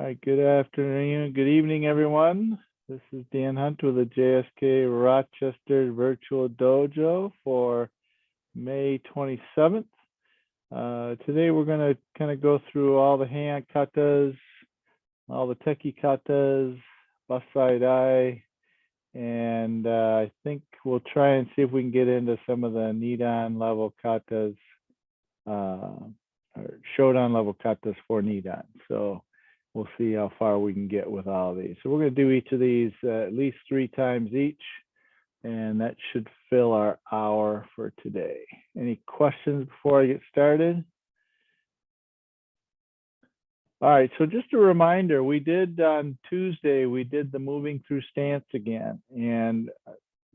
right, good afternoon, good evening, everyone. This is Dan Hunt with the JSKA Rochester Virtual Dojo for May 27th. Today we're going to kind of go through all the Heian Katas, all the Tekki Katas, Bassai Dai, and I think we'll try and see if we can get into some of the Nidan level katas, or Shodan level katas for Nidan. So we'll see how far we can get with all of these. So we're going to do each of these at least 3 times each, and that should fill our hour for today. Any questions before I get started? All right, so just a reminder, we did on Tuesday, we did the moving through stance again, and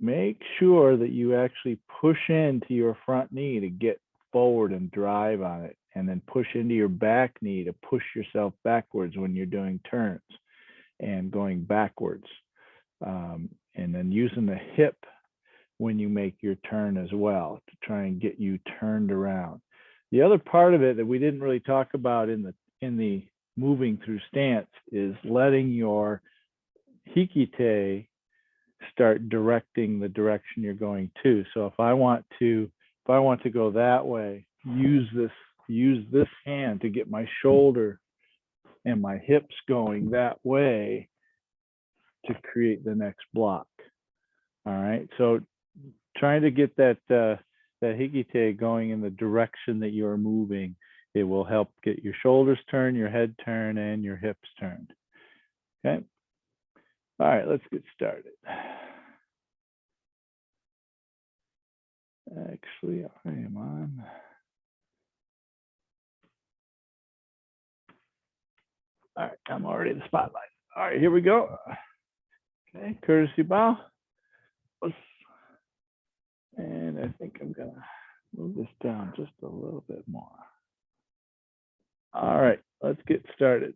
make sure that you actually push into your front knee to get forward and drive on it, and then push into your back knee to push yourself backwards when you're doing turns and going backwards, and then using the hip when you make your turn as well to try and get you turned around. The other part of it that we didn't really talk about in the moving through stance is letting your hikite start directing the direction you're going to. So if I want to go that way, use this hand to get my shoulder and my hips going that way to create the next block. All right, so trying to get that hikite going in the direction that you're moving, it will help get your shoulders turned, your head turned, and your hips turned. Okay. All right, let's get started. Actually, I am on. All right, I'm already in the spotlight. All right, here we go. Okay, courtesy bow. And I think I'm gonna move this down just a little bit more. All right, let's get started.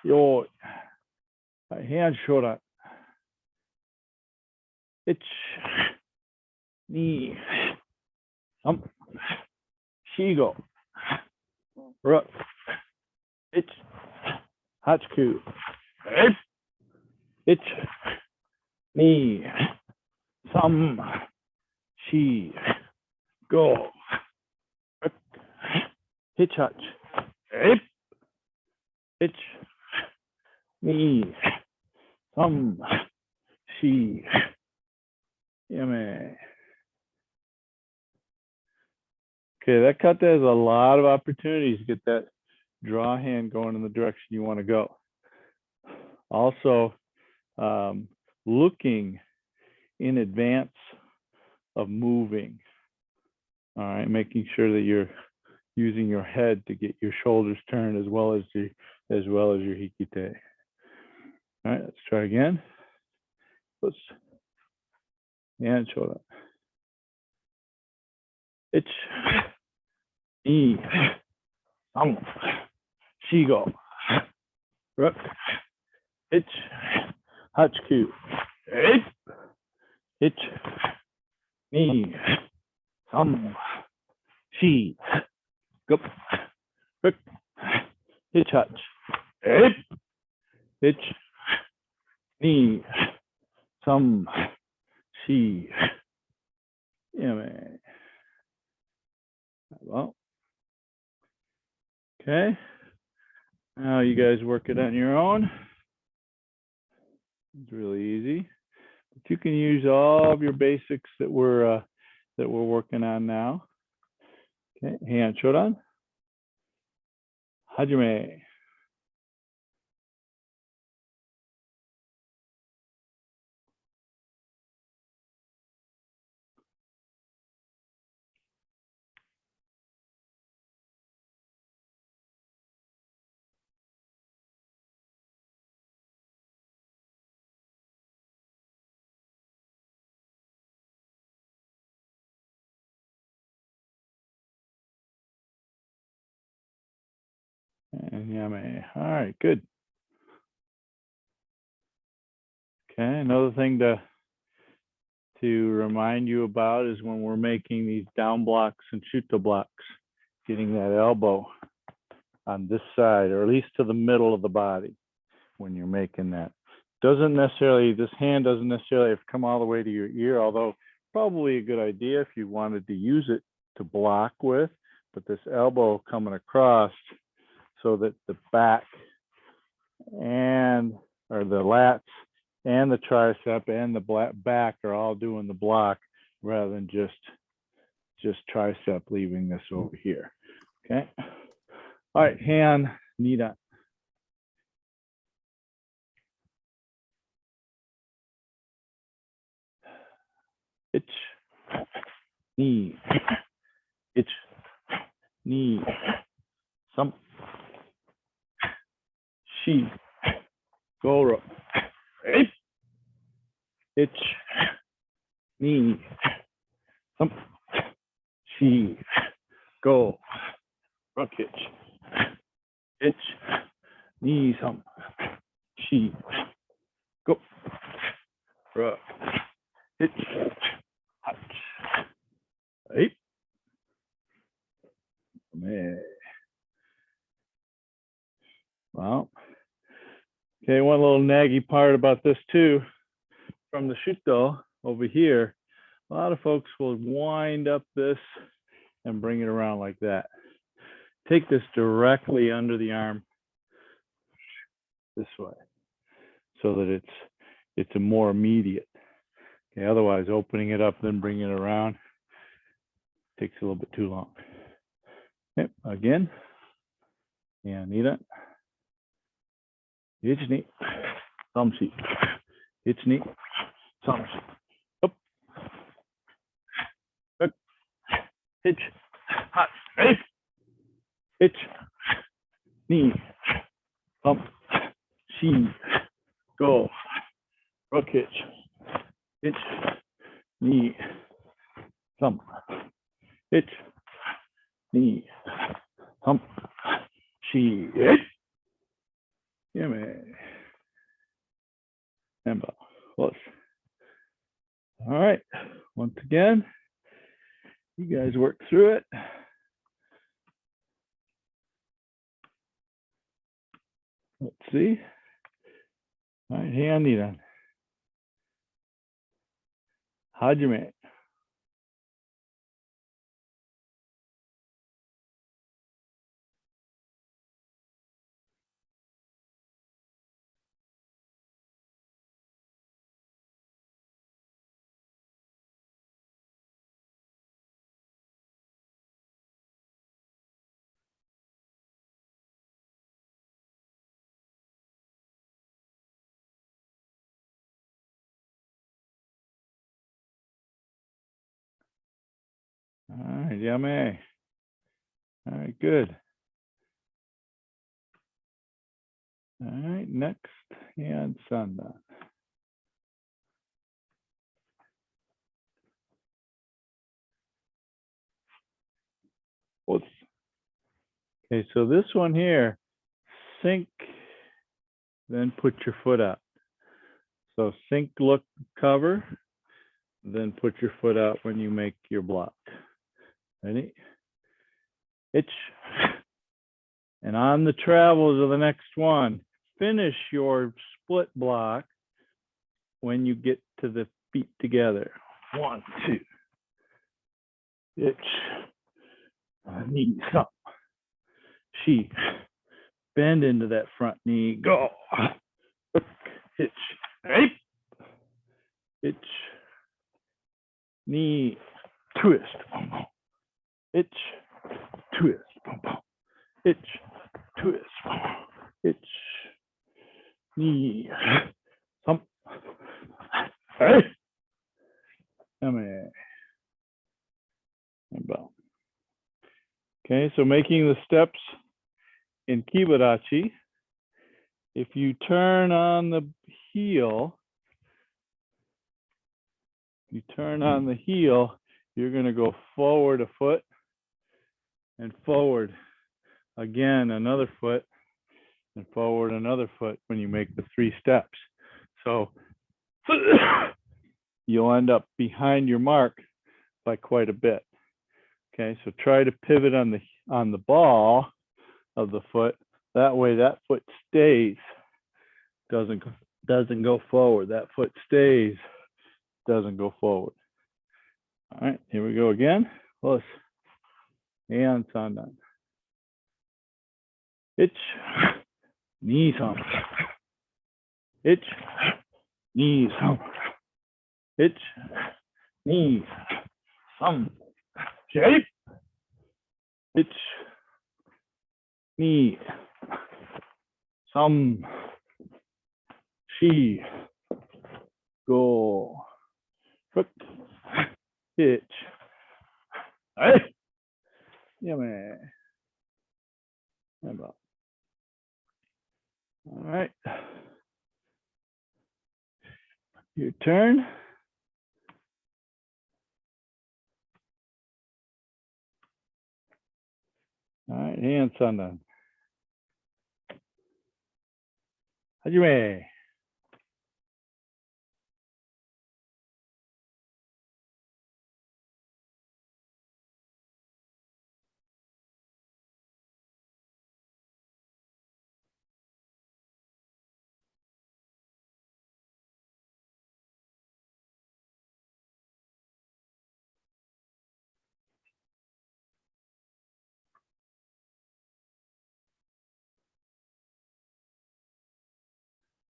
Yo, hand shoda. Ich, ni, shigo, ruk, ich, hachiku, ich, ni, sam, shi, go, hitchhutch, ich, ni, sam, shi, yame. Okay, that kata has a lot of opportunities to get that draw hand going in the direction you want to go. Also, looking in advance of moving. All right, making sure that you're using your head to get your shoulders turned as well as your hikite. All right, let's try again. And shoulder. Ich, ni, sam, shigo, ruk, ich, hachiku, ich, ni, sam, shi, go, ruk, hitchhutch, ich, ni, sam, shi, yame. Well, okay. Now you guys work it on your own. It's really easy. But you can use all of your basics that we're working on now. Okay, Heian Shodan. Hajime. And yame. All right, good. Okay, another thing to remind you about is when we're making these down blocks and shuto blocks, getting that elbow on this side, or at least to the middle of the body when you're making that. Doesn't necessarily, this hand doesn't necessarily have to come all the way to your ear, although probably a good idea if you wanted to use it to block with, but this elbow coming across so that the back and, or the lats and the tricep and the back are all doing the block rather than just tricep leaving this over here. Okay. All right, hand, knee down. Itch, knee, itch, knee, some, she, go, itch, knee, some, she, go, rock itch, knee, some, she, go, rock, itch, hutch, right, man. Well, okay, one little naggy part about this too, from the shuto over here, a lot of folks will wind up this and bring it around like that. Take this directly under the arm this way so that it's a more immediate. Okay, otherwise opening it up then bringing it around takes a little bit too long. Okay, again, yeah, need it. It's neat. Thumb sheet. It's neat. Thumb sheet. Up. Up. Hitch. Hot. Right. Hitch. Knee. Thump. She. Go. Rook hitch. Hitch. Knee. Thump. Hitch. Knee. Thump. She. Hitch. Yeah, man. And close. All right. Once again, you guys work through it. Let's see. All right, handy then. Hajime. All right, yummy. All right, good. All right, next hand sanda. Oops. Okay, so this one here, sink, then put your foot out. So sink, look, cover, then put your foot out when you make your block. Ready? Itch. And on the travels of the next one, finish your split block when you get to the feet together. 1, 2. Itch. Knee, up. She. Bend into that front knee. Go. Hitch. Right. Itch. Knee. Twist. Itch. Twist. Itch. Twist. Itch. Knee. Thump. Right. Okay, so making the steps in Kibarachi, if you turn on the heel, you're going to go forward a foot and forward again another foot and forward another foot when you make the 3 steps. So you'll end up behind your mark by quite a bit. Okay, so try to pivot on the ball of the foot. That way that foot stays, doesn't go forward. That foot stays, doesn't go forward. All right, here we go again. Close. And sandan. Ich, ni sam. Ich, ni sam. Ich, ni sam. Shape. Ich, ni sam. She. Go. Hook. Hitch. Hey. Yeah, man. All right. Your turn. All right, hand sandan. Hajime.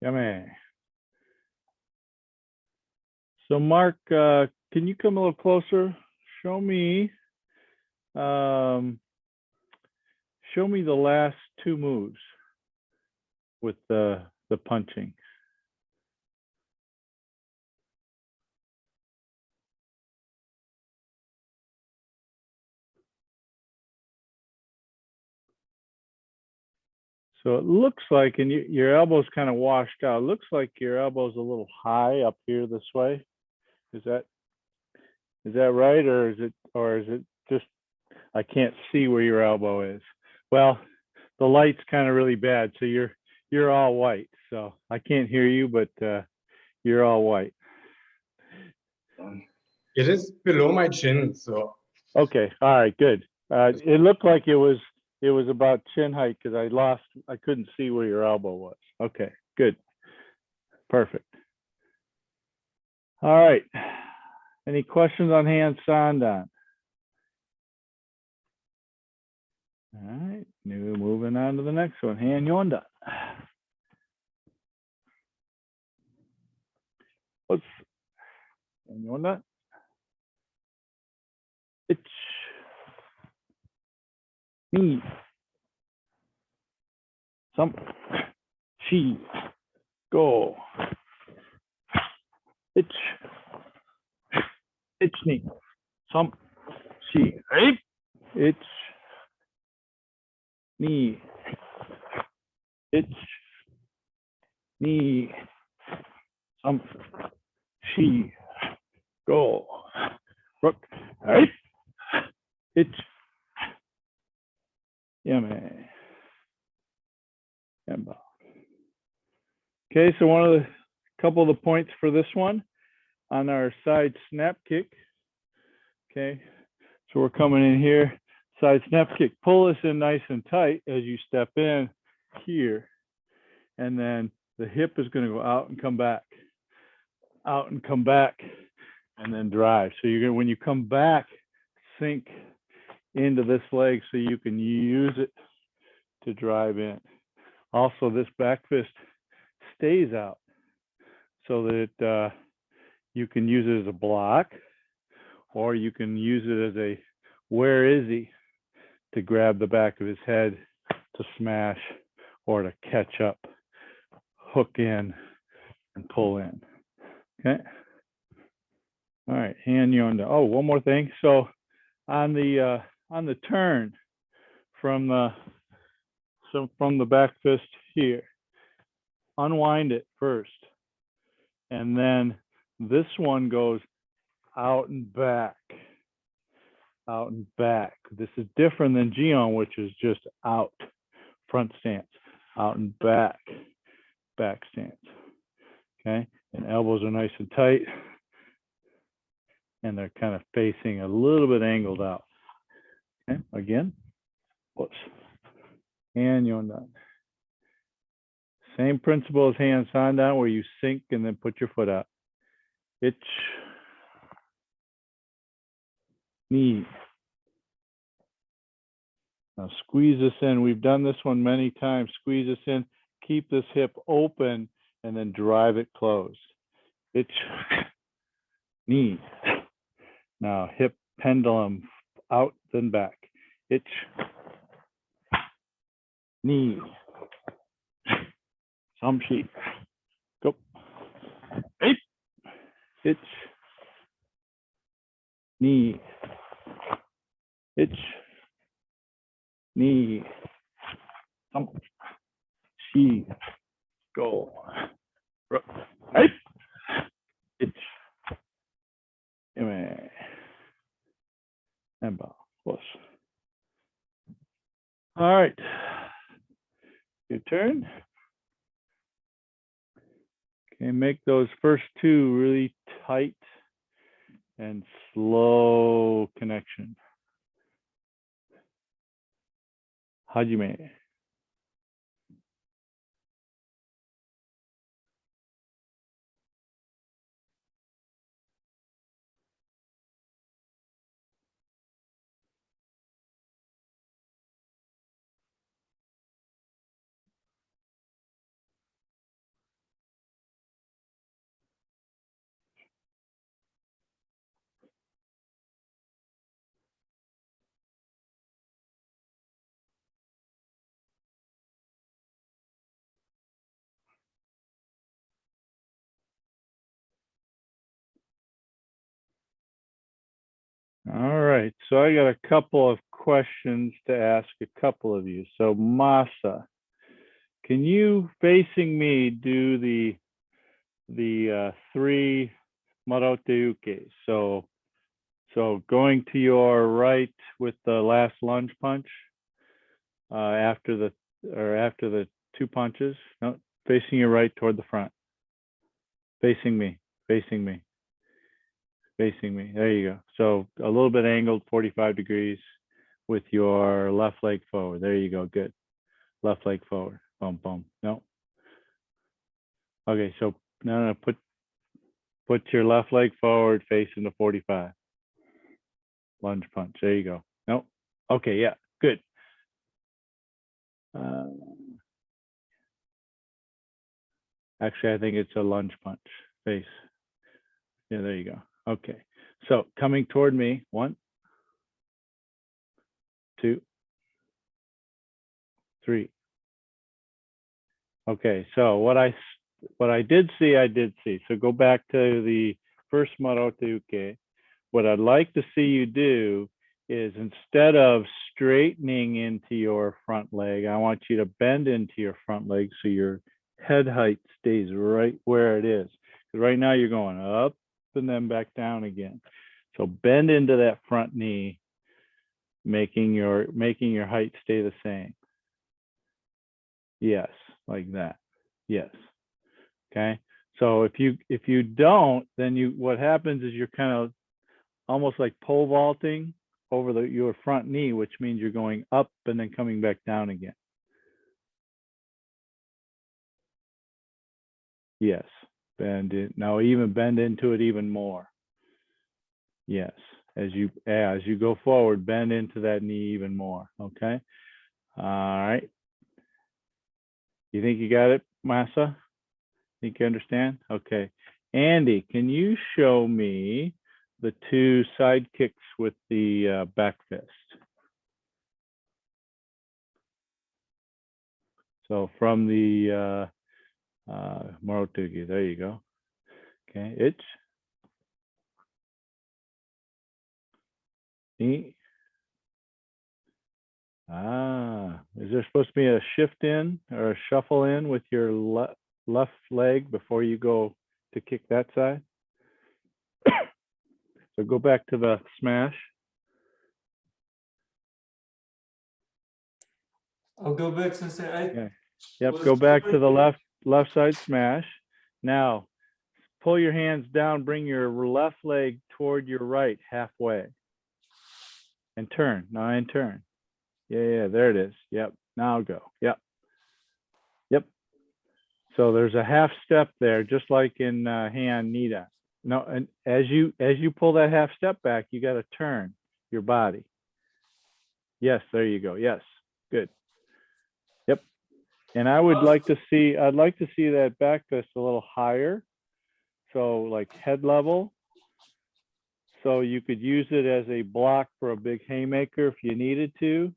Yummy. So Mark, can you come a little closer? Show me the last two moves with the punching. So it looks like, and your elbow's kind of washed out. It looks like your elbow's a little high up here this way. Is that right, or is it just I can't see where your elbow is? Well, the light's kind of really bad, so you're all white. So I can't hear you, but you're all white. It is below my chin, so. Okay, all right, good. It looked like it was about chin height because I couldn't see where your elbow was. Okay, good. Perfect. All right. Any questions on hand sandan? All right, moving on to the next one, hand yonda. Let's hand yonda. It's me. Some she go. It's me. Some she hey. It's me. It's me. Some she go. Rook. Hey. It's yeah, man. Okay, so one of the couple of the points for this one on our side snap kick. Okay, so we're coming in here, side snap kick. Pull this in nice and tight as you step in here, and then the hip is going to go out and come back, out and come back, and then drive. So you're going when you come back, sink into this leg so you can use it to drive in. Also, this back fist stays out so that you can use it as a block, or you can use it as a where is he to grab the back of his head to smash or to catch up, hook in and pull in. Okay. All right, hand yonda. Oh, one more thing. So on the turn from the back fist here, unwind it first, and then this one goes out and back, out and back. This is different than Jion, which is just out, front stance, out and back, back stance. Okay, and elbows are nice and tight, and they're kind of facing a little bit angled out. Okay, again, whoops. and Yondan. Same principle as Heian Sandan, where you sink and then put your foot up. Ich, knee. Now squeeze this in. We've done this one many times. Squeeze this in, keep this hip open, and then drive it closed. Ich, knee. Now hip pendulum out, then back. Ich, knee. Samshi. Go. Ich, ich, knee. Ich, knee. Some. She. Go. Hey. Ich. And bow. Close. All right. Your turn. Okay, make those first two really tight and slow connection. Hajime. All right, so I got a couple of questions to ask a couple of you. So Masa, can you facing me do the three marote uke? So going to your right with the last lunge punch after the two punches. No, facing your right toward the front. Facing me, facing me. Facing me. There you go. So a little bit angled 45 degrees with your left leg forward. There you go. Good. Left leg forward. Boom, boom. No. Okay, so no, put your left leg forward facing the 45. Lunge punch. There you go. No. Okay, yeah, good. Actually, I think it's a lunge punch. Face. Yeah, there you go. Okay. So coming toward me. 1, 2, 3. Okay, so what I did see, I did see. So go back to the first marote uke. What I'd like to see you do is, instead of straightening into your front leg, I want you to bend into your front leg so your head height stays right where it is. Because right now you're going up and then back down again. So bend into that front knee, making your height stay the same. Yes, like that. Yes. Okay. So if you don't, then what happens is you're kind of almost like pole vaulting over your front knee, which means you're going up and then coming back down again. Yes. Bend it. Now even bend into it even more. Yes. As you go forward, bend into that knee even more. Okay. All right. You think you got it, Masa? Think you understand? Okay. Andy, can you show me the two side kicks with the back fist? So from the Marotugi, there you go. Okay, ich, ni. Is there supposed to be a shift in or a shuffle in with your left leg before you go to kick that side? So go back to the smash. I'll go back since Okay. Yep, go back to the left side smash. Now, pull your hands down, bring your left leg toward your right halfway. And turn, and turn. Yeah, there it is. Yep. Now go. Yep. Yep. So there's a half step there, just like in Heian Kata. No, and as you pull that half step back, you got to turn your body. Yes, there you go. Yes, good. Yep. And I'd like to see that back fist a little higher. So like head level. So you could use it as a block for a big haymaker if you needed to,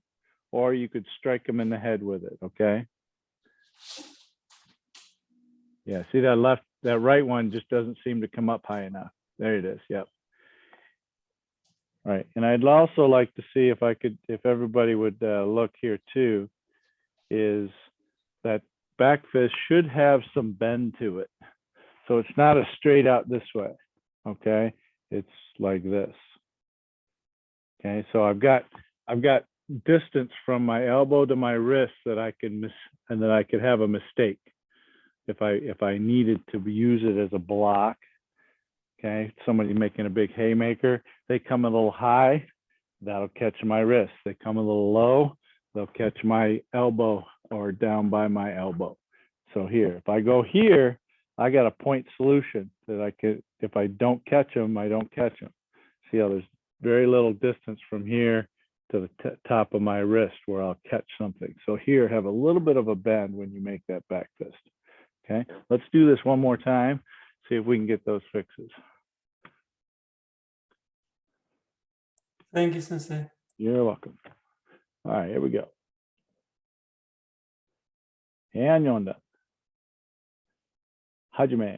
or you could strike them in the head with it, okay? Yeah, see that right one just doesn't seem to come up high enough. There it is, yep. All right, and I'd also like to see if everybody would look here too, is that back fist should have some bend to it. So it's not a straight out this way, okay? It's like this. Okay, so I've got distance from my elbow to my wrist that I can miss, and that I could have a mistake if I needed to use it as a block. Okay, somebody making a big haymaker, they come a little high, that'll catch my wrist. They come a little low, they'll catch my elbow or down by my elbow. So here, if I go here, I got a point solution that I could, if I don't catch them, I don't catch them. See how there's very little distance from here to the top of my wrist where I'll catch something. So here, have a little bit of a bend when you make that back fist. Okay, let's do this one more time, see if we can get those fixes. Thank you, Sensei. You're welcome. All right, here we go. Heian Yonda. Hajime.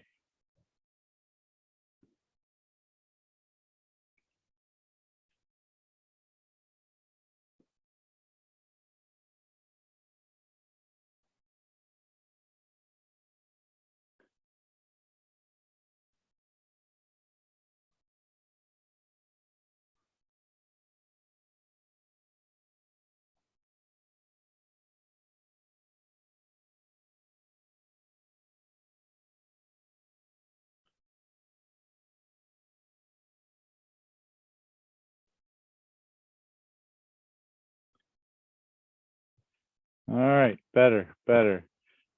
All right, better.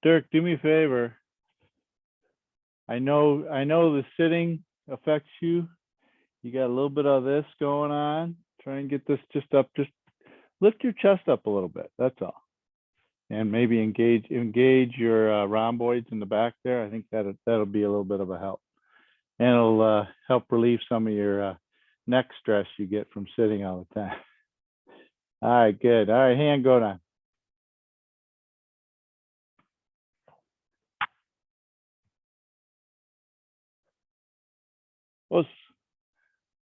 Dirk, do me a favor. I know the sitting affects you. You got a little bit of this going on. Try and get this just up. Just lift your chest up a little bit. That's all. And maybe engage your rhomboids in the back there. I think that'll be a little bit of a help. And it'll help relieve some of your neck stress you get from sitting all the time. All right, good. All right, hand go down.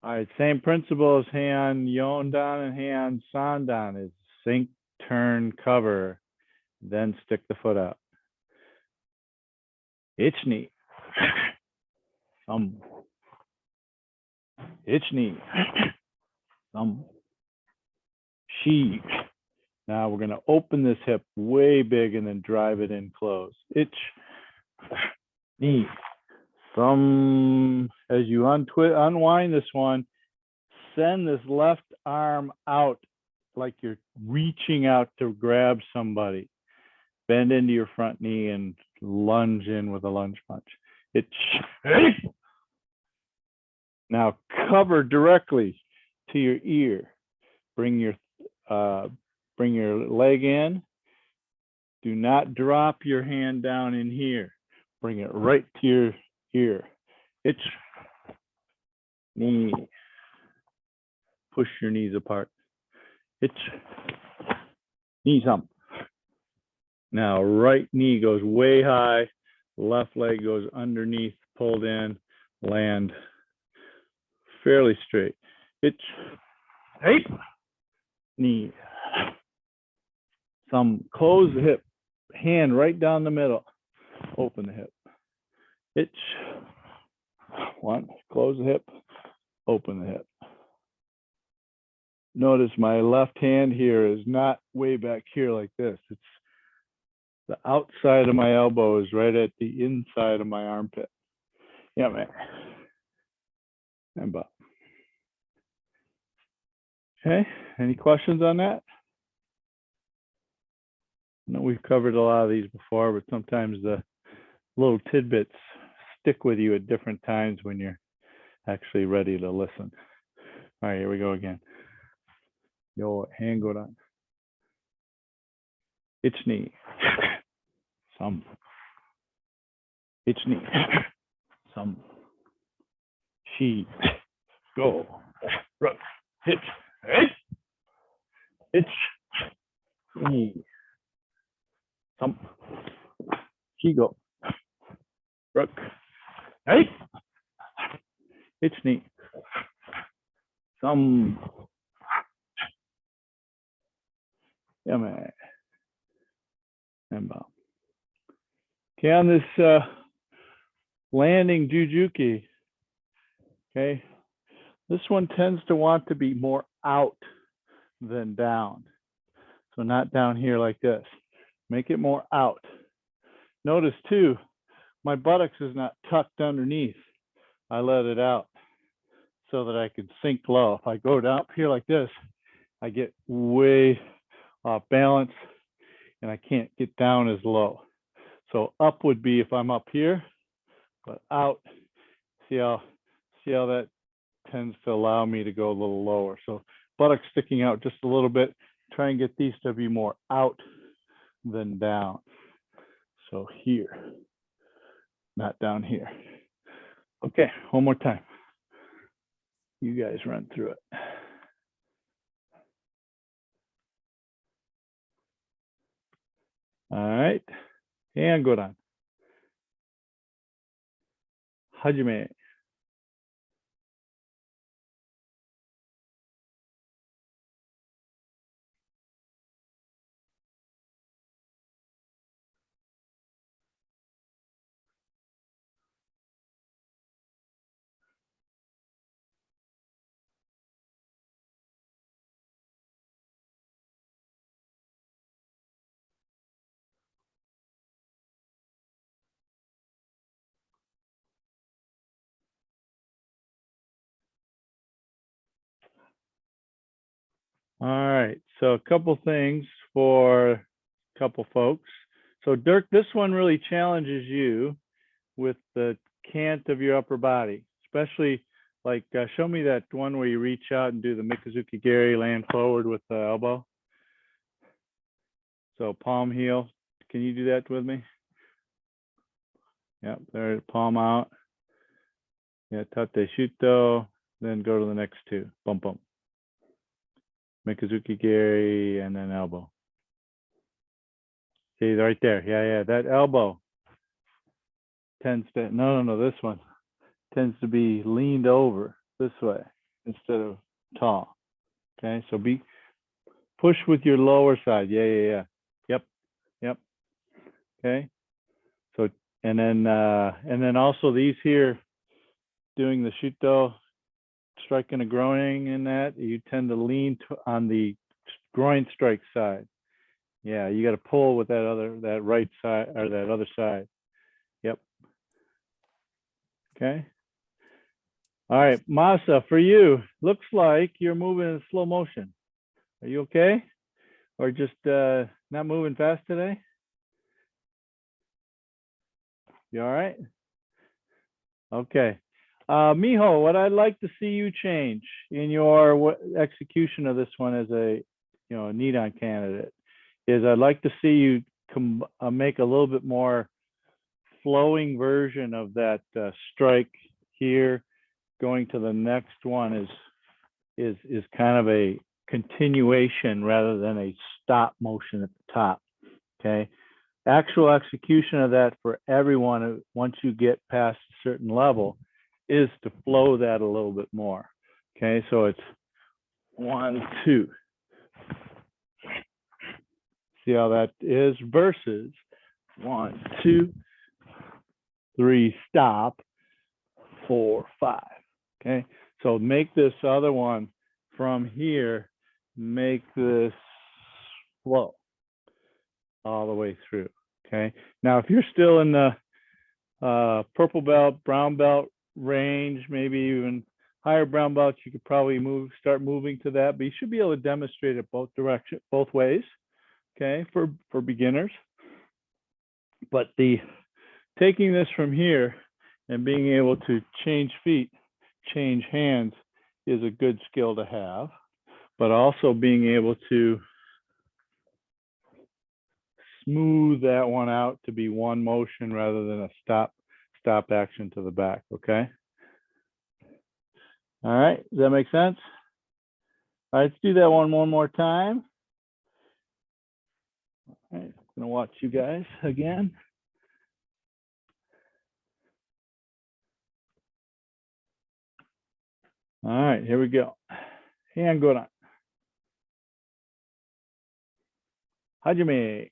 All right, same principle as Heian Yondan and Heian Sandan is sink, turn, cover, then stick the foot out. Ich knee. Ich knee. She. Now we're going to open this hip way big and then drive it in close. Ich knee. As you unwind this one, send this left arm out like you're reaching out to grab somebody. Bend into your front knee and lunge in with a lunge punch. Now cover directly to your ear. Bring your leg in. Do not drop your hand down in here. Bring it right to your ear. It's knee. Push your knees apart. It's knees hump. Now right knee goes way high, left leg goes underneath, pulled in, land fairly straight. It's hey, knee. Close the hip, hand right down the middle, open the hip. It's one, close the hip, open the hip. Notice my left hand here is not way back here like this. It's the outside of my elbow is right at the inside of my armpit. Yeah, man. And Bob. Okay, any questions on that? know we've covered a lot of these before, but sometimes the little tidbits stick with you at different times when you're actually ready to listen. All right, here we go again. Yo, hand go down. Ich knee. Some. Ich knee. Some. She. Go. Rook. Hit. Hit. It's knee. Some. She go. Rook. Hey. It's knee. Some. Yeah, man. And okay, on this landing jujuki. Okay, this one tends to want to be more out than down. So not down here like this. Make it more out. Notice too, my buttocks is not tucked underneath. I let it out so that I can sink low. If I go down up here like this, I get way off balance and I can't get down as low. So up would be if I'm up here, but out, see how that tends to allow me to go a little lower. So buttocks sticking out just a little bit. Try and get these to be more out than down. So here, not down here. Okay, one more time. You guys run through it. All right, and go down. Hajime. All right, so a couple things for a couple folks. So Dirk, this one really challenges you with the cant of your upper body, especially like show me that one where you reach out and do the Mikazuki Geri, land forward with the elbow. So palm heel, can you do that with me? Yep, there, palm out. Yeah, tate shuto, then go to the next two, bump, bump. Mikazuki Geri, and then elbow. See, right there, yeah, that elbow tends to, no, this one tends to be leaned over this way instead of tall. Okay, so push with your lower side. Yeah. Yep. Okay. So and then also these here, doing the shuto, striking a groin in that, you tend to lean on the groin strike side. Yeah, you got to pull with that right side or that other side. Yep. Okay. All right, Masa, for you, looks like you're moving in slow motion. Are you okay? Or just not moving fast today? You all right? Okay. Miho, what I'd like to see you change in your execution of this one as a Nidan candidate is I'd like to see you make a little bit more flowing version of that strike here. Going to the next one is kind of a continuation rather than a stop motion at the top. Okay. Actual execution of that for everyone, once you get past a certain level, is to flow that a little bit more. Okay, so it's 1, 2. See how that is versus 1, 2, 3, stop, 4, 5. Okay, so make this other one from here, make this flow all the way through. Okay, now if you're still in the purple belt, brown belt range, maybe even higher brown belts, you could probably start moving to that, but you should be able to demonstrate it both ways. okay, for beginners. But taking this from here and being able to change feet, change hands is a good skill to have, but also being able to smooth that one out to be one motion rather than a stop action to the back, okay? All right, does that make sense? All right, let's do that one more time. All right, I'm gonna watch you guys again. All right, here we go. Heian Kata. Hajime.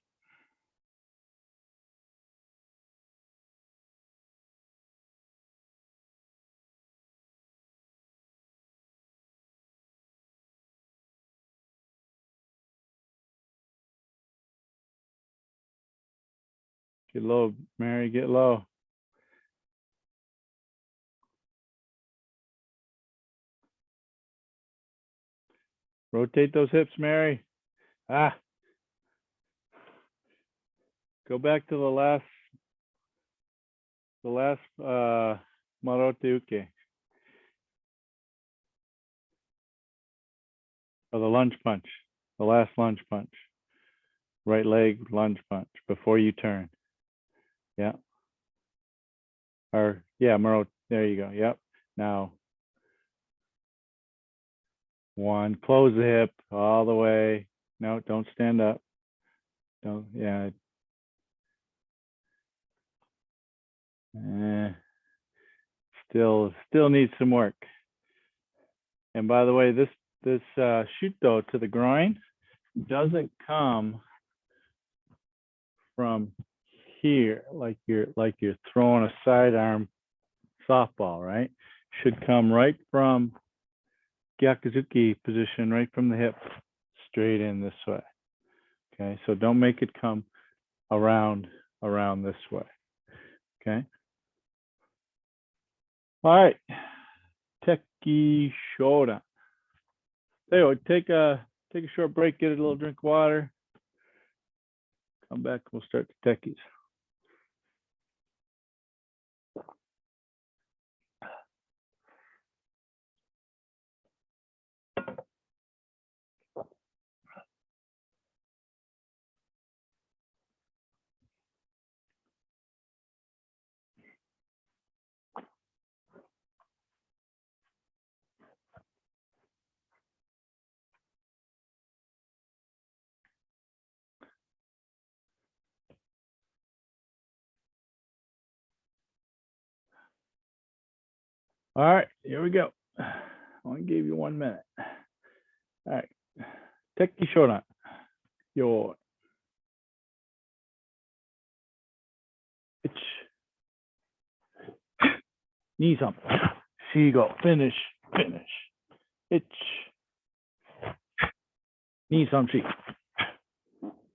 Get low, Mary, get low. Rotate those hips, Mary. Ah. Go back to the last Marote Uke. Or the lunge punch. The last lunge punch. Right leg lunge punch before you turn. Yeah. Or yeah, Marote. There you go. Yep. Now one, close the hip all the way. No, don't stand up. Don't, yeah. Still needs some work. And by the way, this shuto to the groin doesn't come from here like you're throwing a sidearm softball, right? Should come right from Gyakuzuki position, right from the hip, straight in this way. Okay, so don't make it come around this way. Okay. All right. Tekki Shoda. Anyway, take a short break, get a little drink of water. Come back, we'll start the Tekkis. All right, here we go. I only gave you 1 minute. All right. Tekki Shodan. Yo. Knee up. Shigo. Finish. Itch. Knee some she.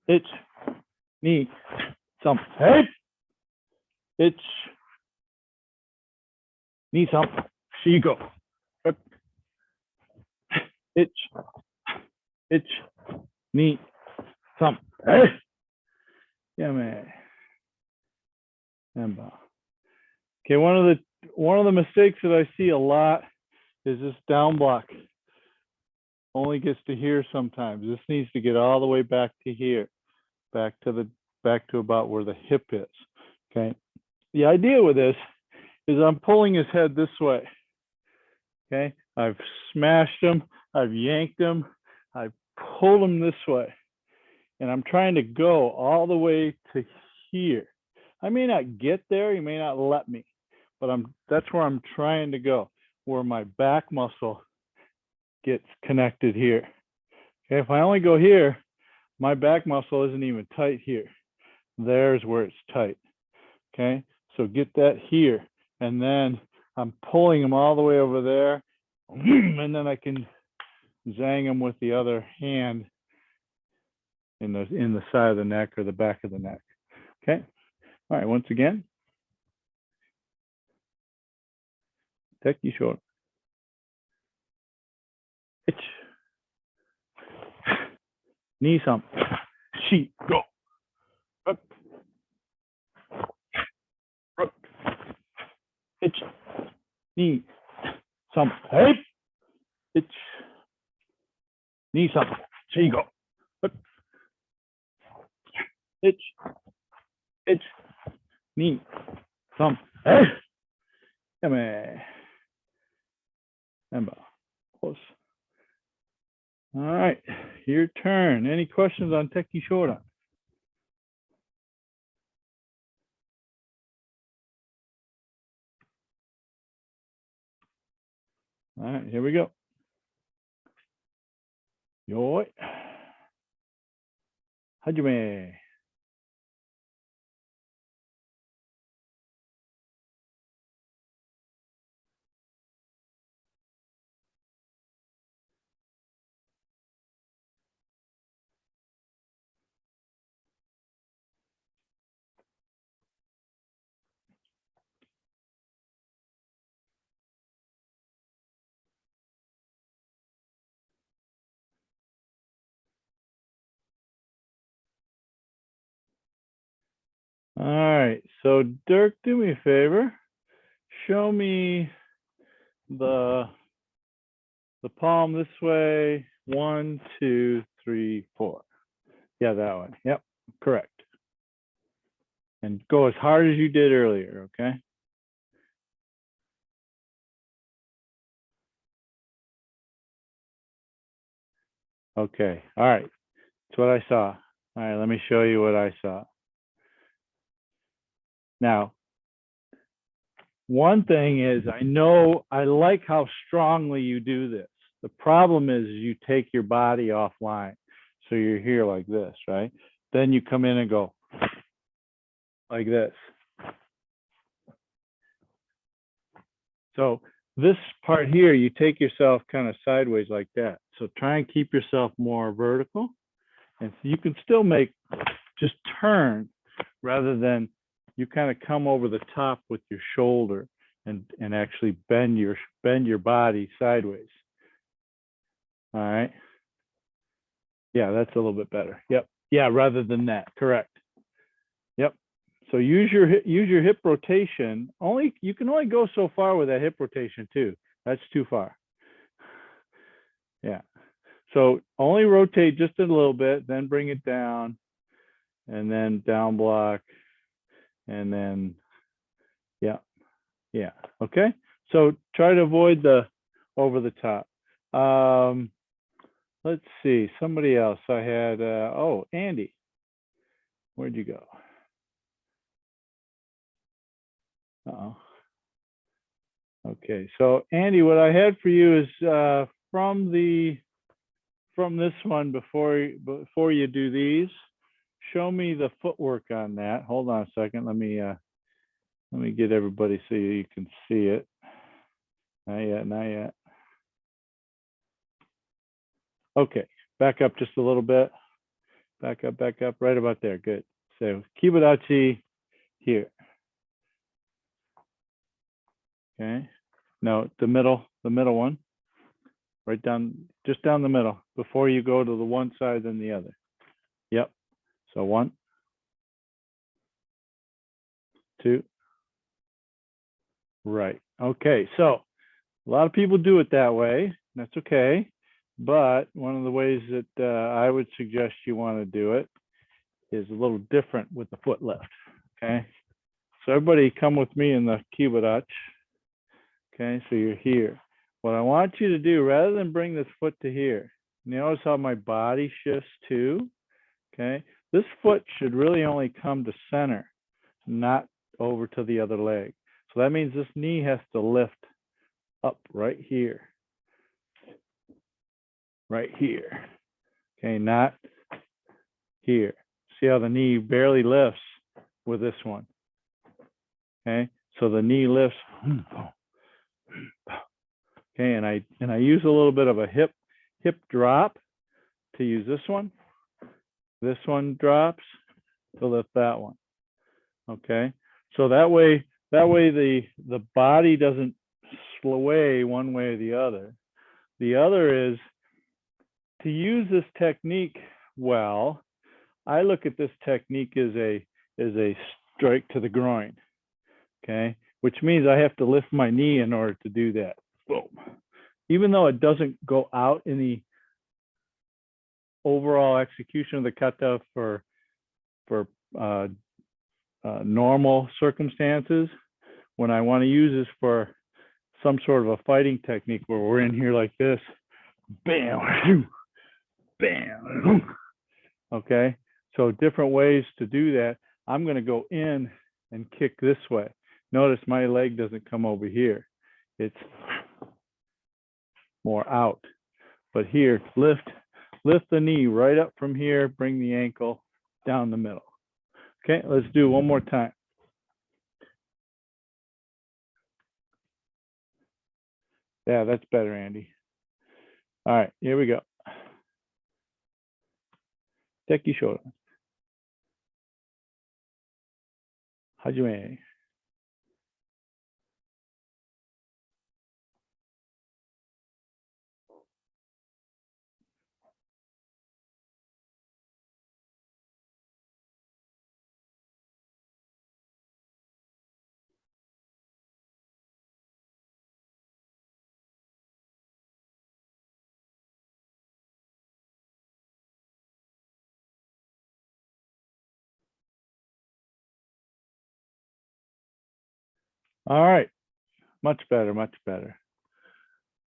Itch. Knee some. Hey. Itch. Knee some. Shigo. Itch. Knee some. Hey. Yeah, man. Okay, one of the mistakes that I see a lot is this down block. Only gets to here sometimes. This needs to get all the way back to here, back to about where the hip is. Okay. The idea with this is I'm pulling his head this way. Okay. I've smashed him. I've yanked him. I've pulled him this way. And I'm trying to go all the way to here. I may not get there. He may not let me, but that's where I'm trying to go, where my back muscle gets connected here. Okay, if I only go here, my back muscle isn't even tight here. There's where it's tight. Okay, so get that here, and then I'm pulling him all the way over there, and then I can zang him with the other hand in the side of the neck or the back of the neck. Okay, all right, once again. Tekki short. Itch. Knee some. Shi, go. Up. Up. Itch. Knee. Some. Hey. Itch. Knee, some. Shi, go. Up. Itch. Itch. Knee. Some. Hey. Come here. Remember. Close. All right, your turn. Any questions on Tekki Shodan? All right, here we go. Yoi. Hajime. All right, so Dirk, do me a favor. Show me the palm this way. 1, 2, 3, 4. Yeah, that one. Yep, correct. And go as hard as you did earlier, okay? Okay, all right. That's what I saw. All right, let me show you what I saw. Now, one thing is, I like how strongly you do this. The problem is you take your body offline. So you're here like this, right? Then you come in and go like this. So this part here, you take yourself kind of sideways like that. So try and keep yourself more vertical. And so you can still just turn rather than you kind of come over the top with your shoulder and actually bend your body sideways. All right. Yeah, that's a little bit better. Yep. Yeah, rather than that. Correct. Yep. So use your hip rotation. You can only go so far with that hip rotation too. That's too far. Yeah. So only rotate just a little bit, then bring it down, and then down block, and then yeah. Okay. So try to avoid the over the top. Let's see, somebody else. I had Andy. Where'd you go? Uh-oh. Okay, so Andy, what I had for you is from this one before you do these, show me the footwork on that. Hold on a second. Let me get everybody so you can see it. Not yet. Okay, back up just a little bit. Back up, right about there. Good. So Kibadachi here. Okay. No, the middle one. Right down, just down the middle before you go to the one side then the other. Yep. So 1, 2. Right. Okay. So a lot of people do it that way. That's okay. But one of the ways that I would suggest you want to do it is a little different with the foot lift. Okay. So everybody come with me in the Kibadachi. Okay. So you're here. What I want you to do, rather than bring this foot to here, notice how my body shifts too. Okay. This foot should really only come to center, not over to the other leg. So that means this knee has to lift up right here. Right here. Okay, not here. See how the knee barely lifts with this one. Okay, so the knee lifts. Okay, and I use a little bit of a hip drop to use this one. This one drops to lift that one. Okay, so that way the body doesn't sway one way or the other. The other is to use this technique well. I look at this technique as a strike to the groin, okay? Which means I have to lift my knee in order to do that. Boom. Even though it doesn't go out in the overall execution of the kata for normal circumstances, when I want to use this for some sort of a fighting technique where we're in here like this, bam, bam. Okay, so different ways to do that. I'm going to go in and kick this way. Notice my leg doesn't come over here. It's more out. But here, lift the knee right up from here, bring the ankle down the middle. Okay, let's do one more time. Yeah, that's better, Andy. All right, here we go. Tekki shoulder. Hajime. All right, much better, much better.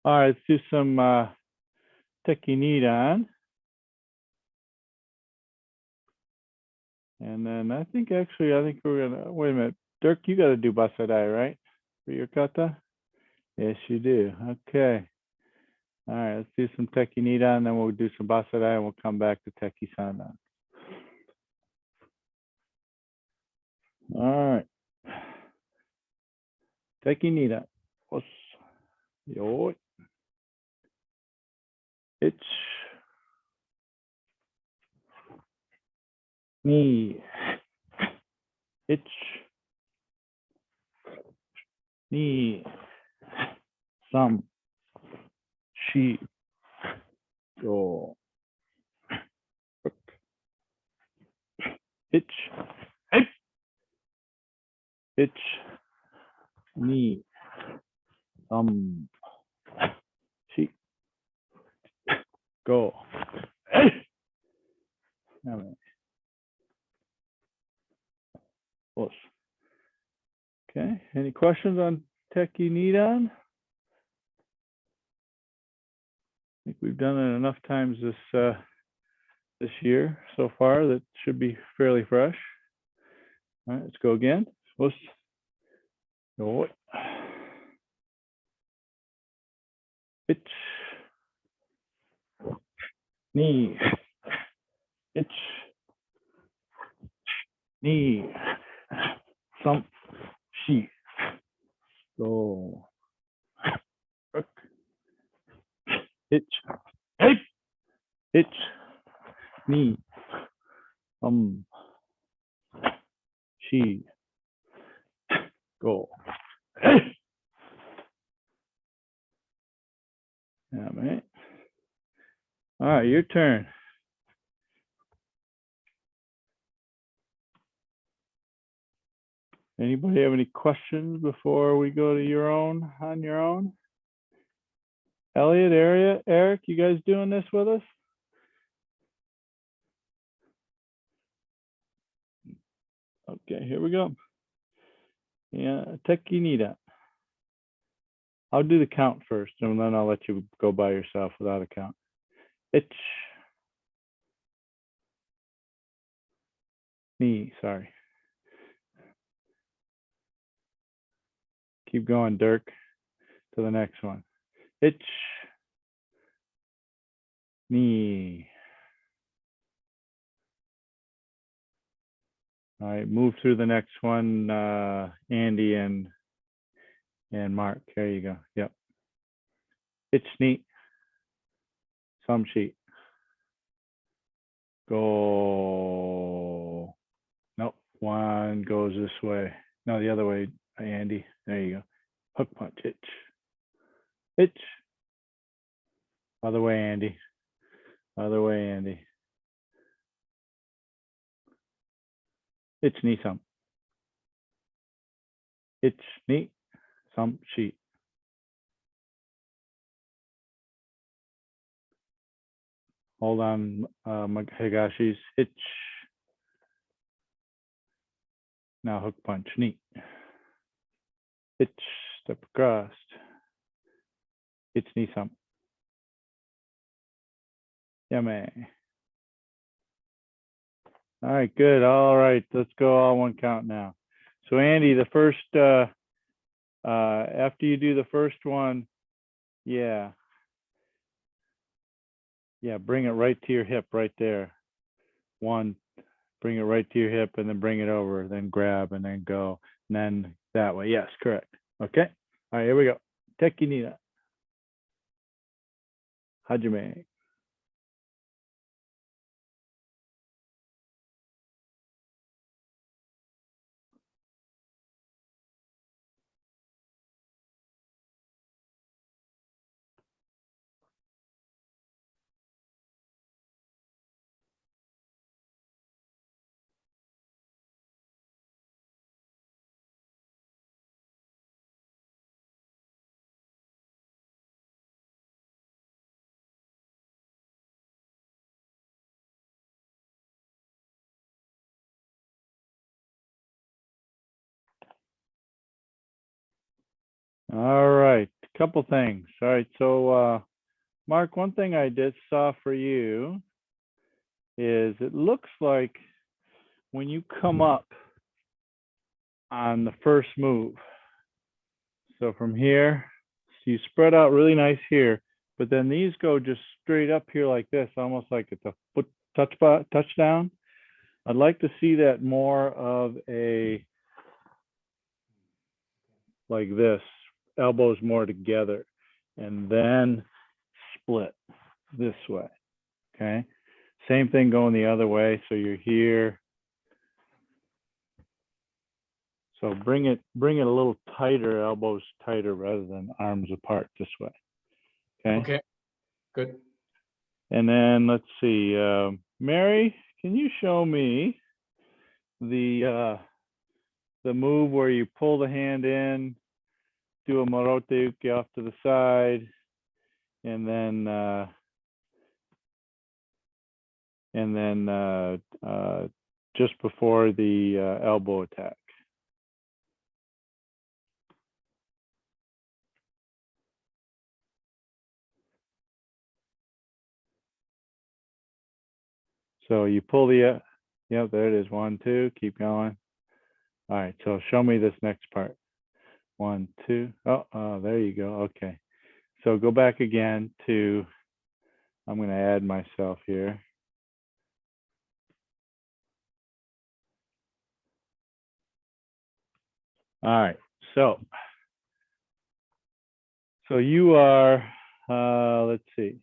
All right, let's do some Tekki Nidan. And then I think we're gonna, wait a minute. Dirk, you gotta do Bassai Dai, right? For your kata? Yes, you do. Okay. All right, let's do some Tekki Nidan, then we'll do some Bassai Dai, and we'll come back to Tekki Sandan. All right. Tekki Nidan. Yo. Itch. Knee. Itch. Knee. Some. She. Go. Itch. Itch. Knee. She. Go. Okay. Any questions on Tekki Nidan? I think we've done it enough times this year so far that should be fairly fresh. All right, let's go again. Itch. Knee. Itch. Knee. Some. She. Go. Itch. Itch. Knee. She. Go. Yeah, man. All right, your turn. Anybody have any questions before we go to your own, on your own? Elliot, Eric, you guys doing this with us? Okay, here we go. Yeah, Tekki Nidan. I'll do the count first, and then I'll let you go by yourself without a count. Itch. Knee, sorry. Keep going, Dirk, to the next one. Itch. Knee. All right, move through the next one, Andy and Mark. There you go. Yep. Itch, knee. Some sheet. Go. Nope. One goes this way. No, the other way, Andy. There you go. Hook punch. Itch. Itch. Other way, Andy. Other way, Andy. It's ni sam. It's ni sam shi. Hold on, Higashis. Hitch. Now hook punch. Ni. Hitch. Step across. It's ni sam. Yame. All right, good. All right, let's go all one count now. So Andy, the first after you do the first one, yeah, bring it right to your hip, right there. One, bring it right to your hip, and then bring it over, then grab, and then go, and then that way. Yes, correct. Okay. All right, here we go. Tekki ni hajime. All right, a couple things. All right, so Mark, one thing I just saw for you is it looks like when you come up on the first move, so from here, so you spread out really nice here, but then these go just straight up here like this, almost like it's a foot touchdown. I'd like to see that more of a, like this, elbows more together, and then split this way, okay? Same thing going the other way, so you're here. So bring it a little tighter, elbows tighter rather than arms apart this way, okay? Okay, good. And then let's see, Mary, can you show me the move where you pull the hand in, do a morote uke off to the side, and then just before the elbow attack. So you pull the, yep, there it is. 1, 2, keep going. All right, so show me this next part. 1, 2, oh, there you go. Okay, so go back again to, I'm going to add myself here. All right, so you are, let's see.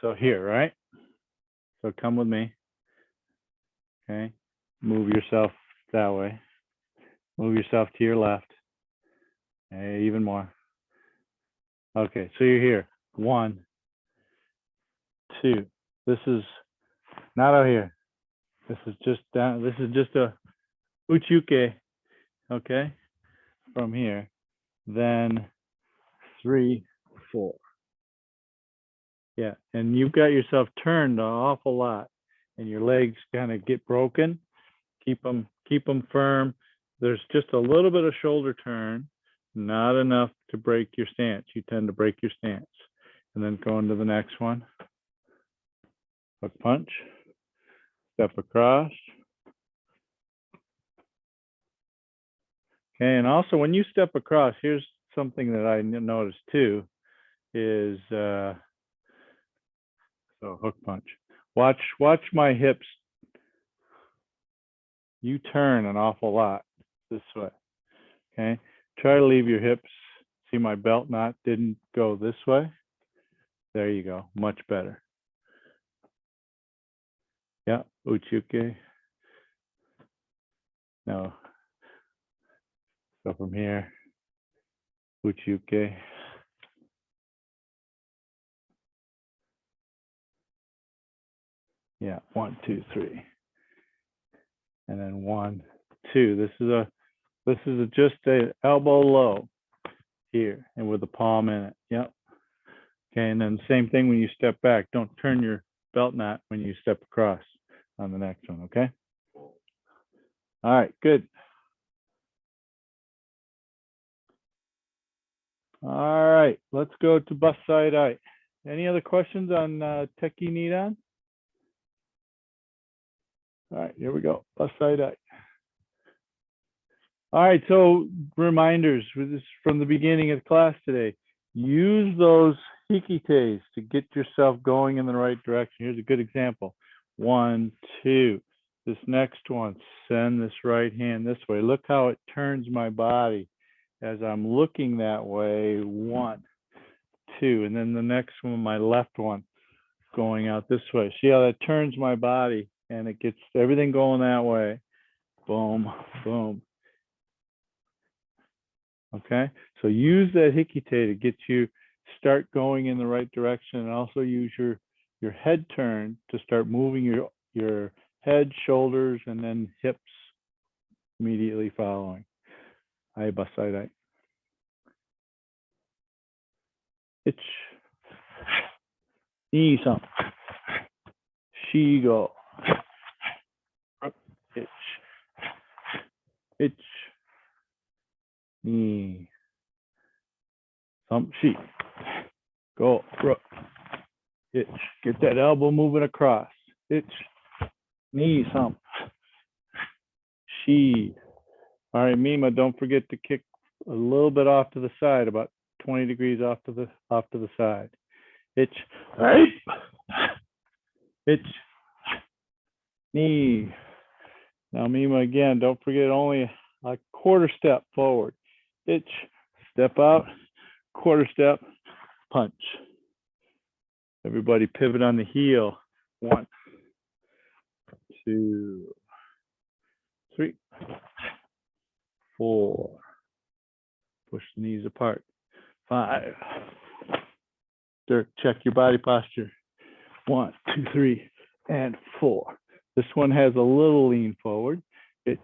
So here, right? So come with me. Okay, move yourself that way. Move yourself to your left. Okay, even more. Okay, so you're here. 1, 2. This is not out here. This is just down. This is just a uchuke. Okay, from here. Then 3, 4. Yeah, and you've got yourself turned an awful lot, and your legs kind of get broken. Keep them firm. There's just a little bit of shoulder turn, not enough to break your stance. You tend to break your stance. And then go into the next one. Hook punch. Step across. Okay, and also when you step across, here's something that I noticed too, is so hook punch. Watch my hips. You turn an awful lot this way. Okay, try to leave your hips. See, my belt knot didn't go this way. There you go, much better. Yeah, uchuke. No. So from here, uchuke. Yeah, 1, 2, 3. and then 1, 2. This is just a elbow low here, and with the palm in it. Yep. Okay, and then same thing when you step back. Don't turn your belt knot when you step across on the next one. Okay. All right. Good. All right. Let's go to Bassai Dai. Any other questions on Tekki Nidan? All right, here we go. Bassai Dai. All right, so reminders from the beginning of the class today. Use those hikites to get yourself going in the right direction. Here's a good example. 1, 2. This next one, send this right hand this way. Look how it turns my body as I'm looking that way. 1, 2. And then the next one, my left one, going out this way. See how that turns my body and it gets everything going that way. Boom, boom. Okay, so use that hikite to get you start going in the right direction, and also use your head turn to start moving your head, shoulders, and then hips immediately following. Hai Bassai Dai. Ich. Ni-san. Shigo. Ich. Ich. Ni. Some she. Go. Itch. Get that elbow moving across. Itch. Knee. Some. She. All right, Mima. Don't forget to kick a little bit off to the side, about 20 degrees off to the side. Itch. Right. Itch. Knee. Now, Mima, again, don't forget only a quarter step forward. Itch. Step out. Quarter step. Punch. Everybody pivot on the heel. 1, 2, 3, 4. Push the knees apart. 5. Dirk, check your body posture. 1, 2, 3, and 4. This one has a little lean forward. Itch.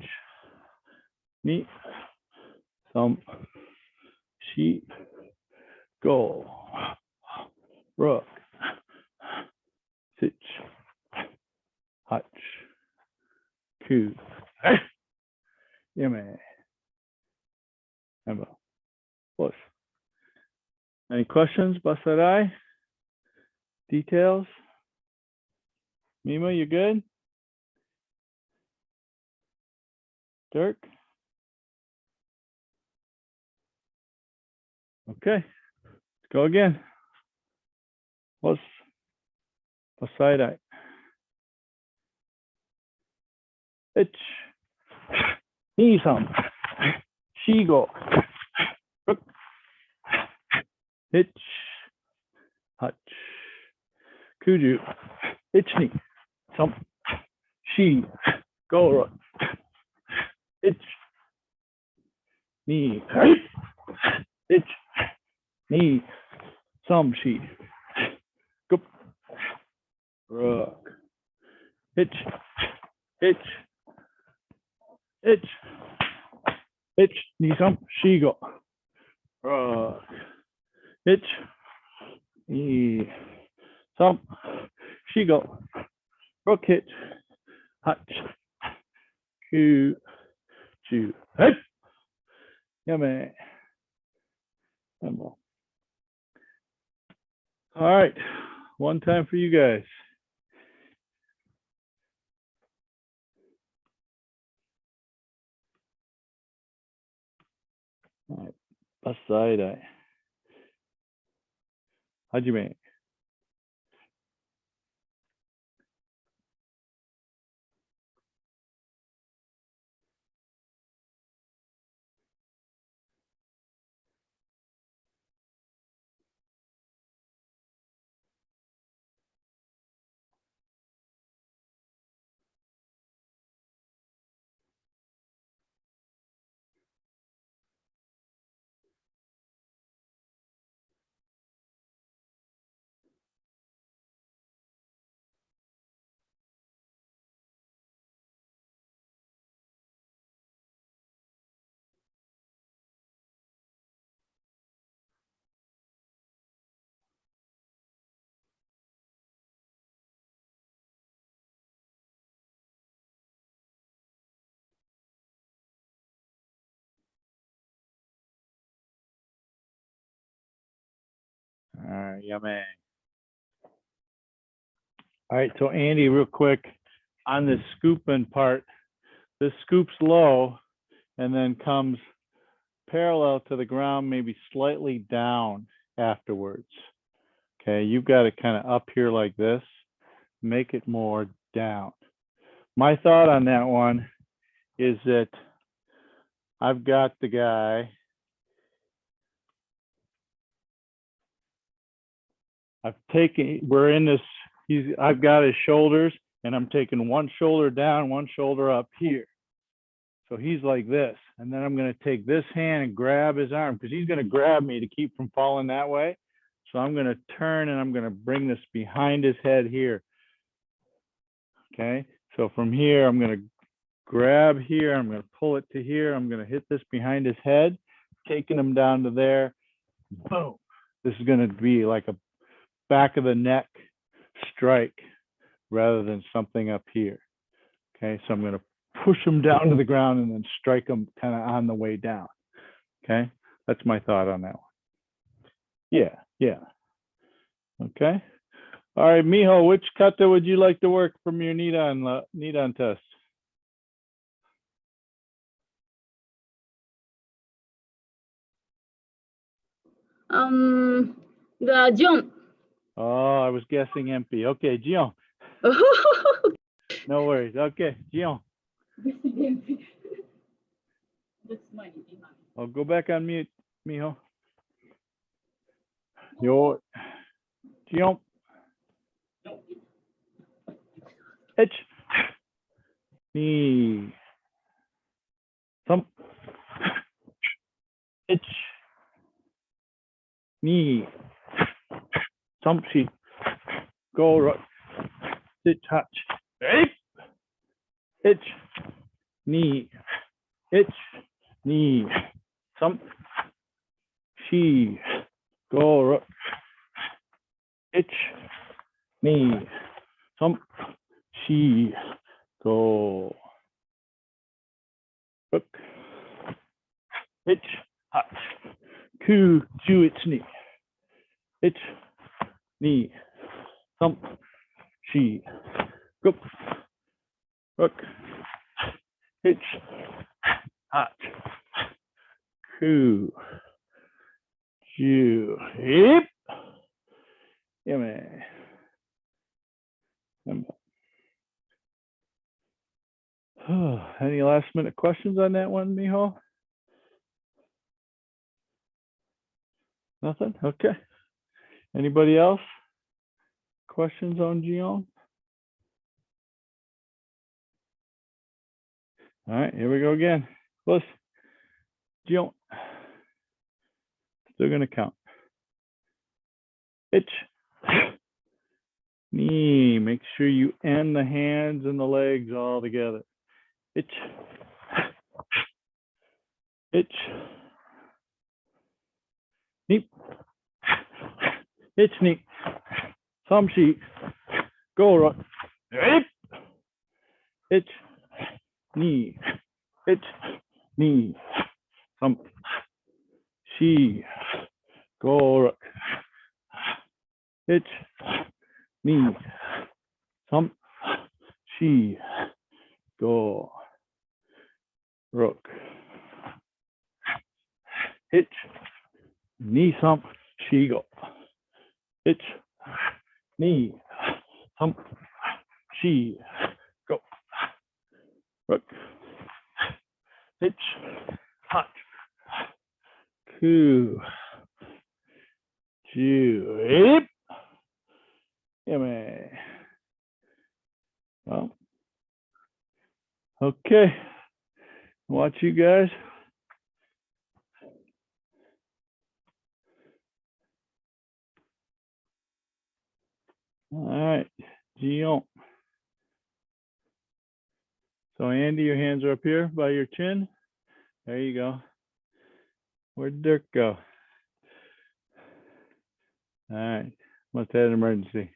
Knee. Thumb. Sheep. Go. Rook. Sitch. Hutch. Ku. Yame. Emma. Push. Any questions, Bassai Dai? Details? Mima, you good? Dirk? Okay, let's go again. What's Bassai Dai? Itch. Ni-san. Shigo. Itch. Hutch. Kuju. Itch ni. Some. She. Go. Itch. Ni. Itch. Ni. Some. She. Go. Rook. Itch. Itch. Itch. Itch. Ni. Some. She. Go. Rook. Itch. Ni. Some. She. Go. Rook. Hitch. Hutch. Ku. Chu. Hey. Yummy. All right. One time for you guys. All right. Bassai Dai. Hajime. All right, yummy. All right, so Andy, real quick, on the scooping part, this scoops low and then comes parallel to the ground, maybe slightly down afterwards. Okay, you've got it kind of up here like this, make it more down. My thought on that one is that I've got the guy, we're in this, I've got his shoulders and I'm taking one shoulder down, one shoulder up here. So he's like this. And then I'm going to take this hand and grab his arm because he's going to grab me to keep from falling that way. So I'm going to turn and I'm going to bring this behind his head here. Okay. So from here, I'm going to grab here. I'm going to pull it to here. I'm going to hit this behind his head, taking him down to there. Boom. This is going to be like a back of the neck strike rather than something up here. Okay. So I'm going to push him down to the ground and then strike him kind of on the way down. Okay. That's my thought on that one. Yeah. Yeah. Okay. All right, Mijo, which kata would you like to work from your Nidan test? The Jion. Oh, I was guessing MP. Okay, Jion. No worries. Okay, Jion. I'll go back on mute, Mijo. Yo, Jion. Itch. Knee. Thump. Itch. Knee. Thump sheet. Go right. Sit touch. Itch. Knee. Itch. Knee. Thump. She. Go right. Itch. Knee. Thump. She. Go. Look. Itch. Hot. Ku. Ju. Itch. Knee. Itch. Knee. Thump. She. Go. Look. Itch. Hot. Ku. Ju. Hip. Yeah, man. Any last minute questions on that one, Mijo? Nothing? Okay. Anybody else? Questions on Jion? All right, here we go again. Close. Jion. Still gonna count. Itch. Knee. Make sure you end the hands and the legs all together. Itch. Itch. Knee. Itch knee. Thumb sheet. Go right. Itch. Knee. Itch. Knee. Thumb. She. Go right. Itch. Knee. Thumb. She. Go. Rook. Itch. Knee. Thump. She. Go. Itch. Knee. Thump. She. Go. Rook. Itch. Hot. Ku. Ju. Hip. Yeah, man. Well, okay. Watch you guys. All right, Jion. So Andy, your hands are up here by your chin. There you go. Where'd Dirk go? All right, must have had an emergency.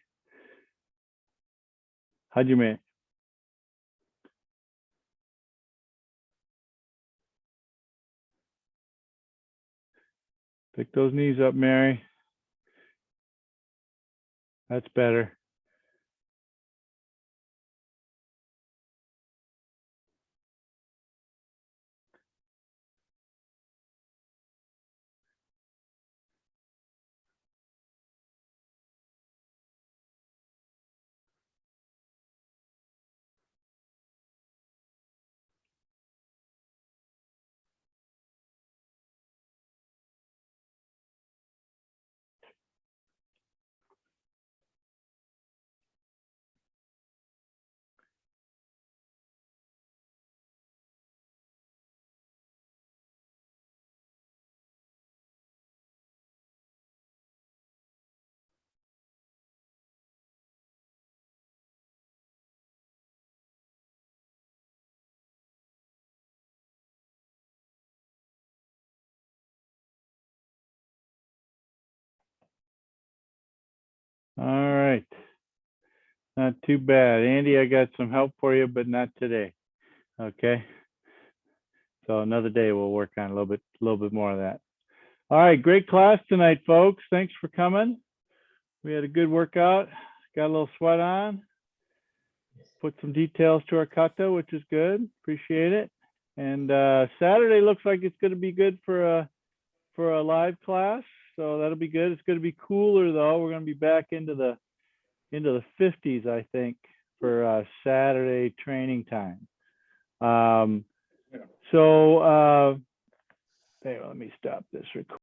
How'd you man? Pick those knees up, Mary. That's better. All right. Not too bad. Andy, I got some help for you, but not today. Okay. So another day we'll work on a little bit more of that. All right, great class tonight, folks. Thanks for coming. We had a good workout. Got a little sweat on. Put some details to our kata, which is good. Appreciate it. And Saturday looks like it's going to be good for a live class. So that'll be good. It's going to be cooler though. We're going to be back into the 50s, I think, for Saturday training time. Hey, let me stop this recording.